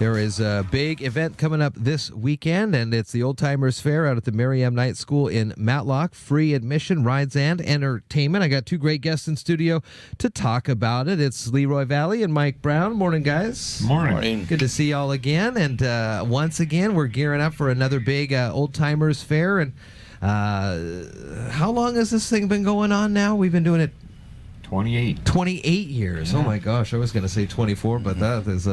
There is a big event coming up this weekend, and it's the Old Timers Fair out at the Mary M. Knight School in Matlock. Free admission, rides, and entertainment. I got two great guests in studio to talk about it. It's Leroy Valley and Mike Brown. Morning, guys. Morning. Good to see y'all again. And once again, we're gearing up for another big Old Timers Fair. And how long has this thing been going on now? We've been doing it 28 years. Yeah. Oh my gosh, I was going to say 24, but that is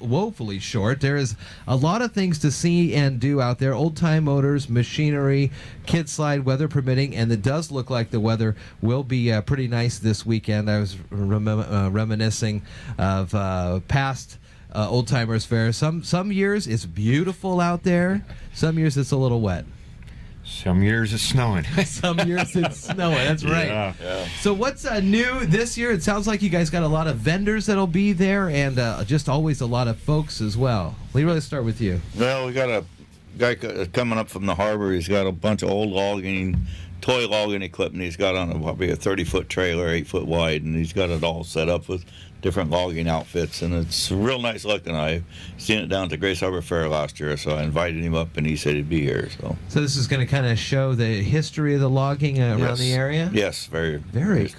woefully short. There is a lot of things to see and do out there. Old time motors, machinery, kid slide, weather permitting, and it does look like the weather will be pretty nice this weekend. I was reminiscing of past Old Timers Fair. Some years it's beautiful out there. Some years it's a little wet. Some years it's snowing. Some years it's snowing. That's right. Yeah. So what's new this year? It sounds like you guys got a lot of vendors that'll be there, and just always a lot of folks as well. Leroy, let's start with you. Well, we got a guy coming up from the harbor. He's got a bunch of old toy logging equipment. He's got on probably a 30-foot trailer, 8 foot wide, and he's got it all set up with different logging outfits, and it's real nice looking. I seen it down at the Grace Harbor Fair last year, so I invited him up, and he said he'd be here. So this is going to kind of show the history of the logging around the area? Yes, very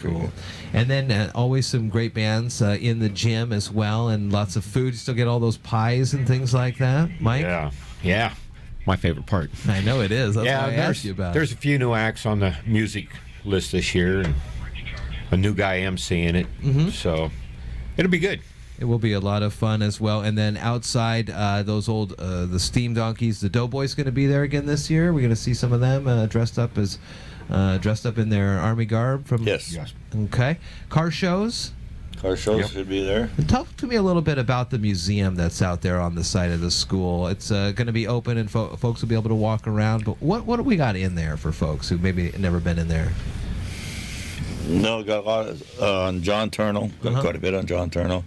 cool. And then always some great bands in the gym as well, and lots of food. You still get all those pies and things like that, Mike? Yeah. My favorite part. I know it is. That's why I asked you about it. There's a few new acts on the music list this year, and a new guy emceeing it, so it'll be good. It will be a lot of fun as well. And then outside, those old the steam donkeys, the Doughboys, going to be there again this year. We're going to see some of them dressed up in their army garb. Yes. Okay. Car shows. Should be there. And talk to me a little bit about the museum that's out there on the side of the school. It's going to be open, and folks will be able to walk around. But what do we got in there for folks who maybe never been in there? No, got a lot on John Turnell. Got quite a bit on John Turnell.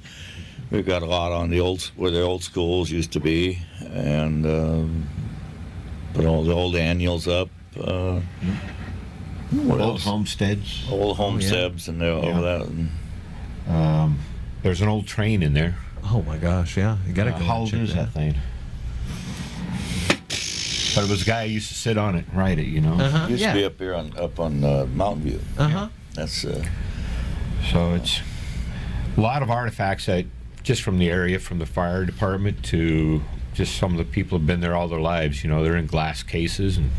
We've got a lot on where the old schools used to be, and put all the old annuals up. Old homesteads. Old homesteads, and over that. And there's an old train in there. Oh my gosh, yeah. You got to go How old is that thing? But it was a guy who used to sit on it and ride it, you know. Used to be up here on Mountain View. That's so it's a lot of artifacts that just from the area, from the fire department to just some of the people have been there all their lives. You know, they're in glass cases and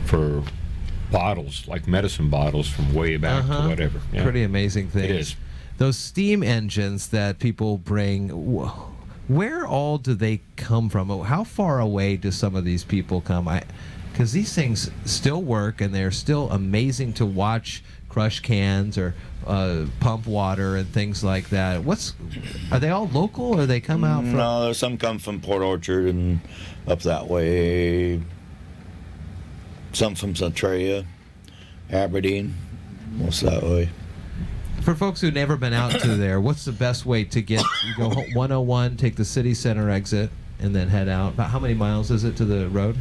for bottles, like medicine bottles from way back to whatever. Yeah. Pretty amazing things. It is. Those steam engines that people bring, where all do they come from? How far away do some of these people come? Because these things still work, and they're still amazing to watch crush cans or pump water and things like that. Are they all local, or they come out from? No, some come from Port Orchard and up that way. Some from Centralia, Aberdeen, most that way. For folks who've never been out to there, what's the best way to get? You go 101, take the city center exit, and then head out. About how many miles is it to the road?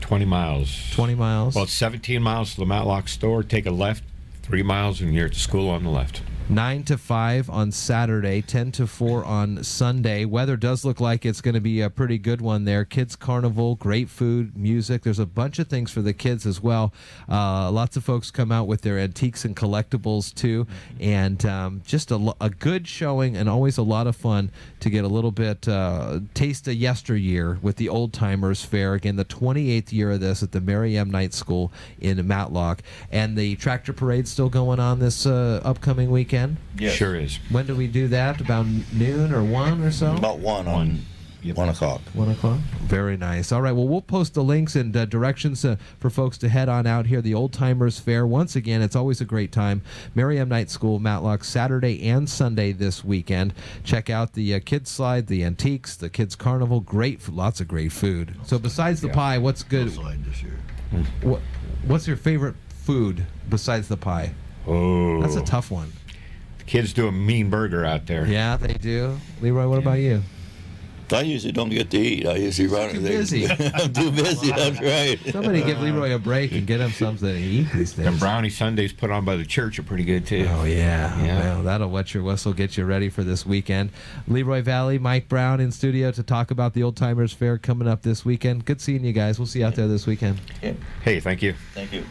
20 miles. 20 miles? Well, it's 17 miles to the Matlock store. Take a left, 3 miles, and you're at the school on the left. 9 to 5 on Saturday, 10 to 4 on Sunday. Weather does look like it's going to be a pretty good one there. Kids Carnival, great food, music. There's a bunch of things for the kids as well. Lots of folks come out with their antiques and collectibles too. And just a good showing, and always a lot of fun to get a little bit taste of yesteryear with the Old Timers Fair. Again, the 28th year of this at the Mary M. Knight School in Matlock. And the tractor parade's still going on this upcoming weekend. Yes. Sure is. When do we do that? About noon or 1 or so? About 1 on 1 o'clock. 1 o'clock? Very nice. All right, well, we'll post the links and directions for folks to head on out here. The Old Timers Fair. Once again, it's always a great time. Mary M. Knight School, Matlock, Saturday and Sunday this weekend. Check out the Kids Slide, the Antiques, the Kids Carnival. Lots of great food. So besides the pie, what's good? Slide this year. What's your favorite food besides the pie? Oh. That's a tough one. The kids do a mean burger out there. Yeah, they do. Leroy, what about you? I usually don't get to eat. I usually run it. Too busy. I'm too busy. That's right. Somebody give Leroy a break and get him something to eat these days. And brownie Sundays put on by the church are pretty good too. Oh, yeah. Yeah. Well, that'll wet your whistle, get you ready for this weekend. Leroy Valley, Mike Brown in studio to talk about the Old Timers Fair coming up this weekend. Good seeing you guys. We'll see you out there this weekend. Yeah. Hey, thank you. Thank you.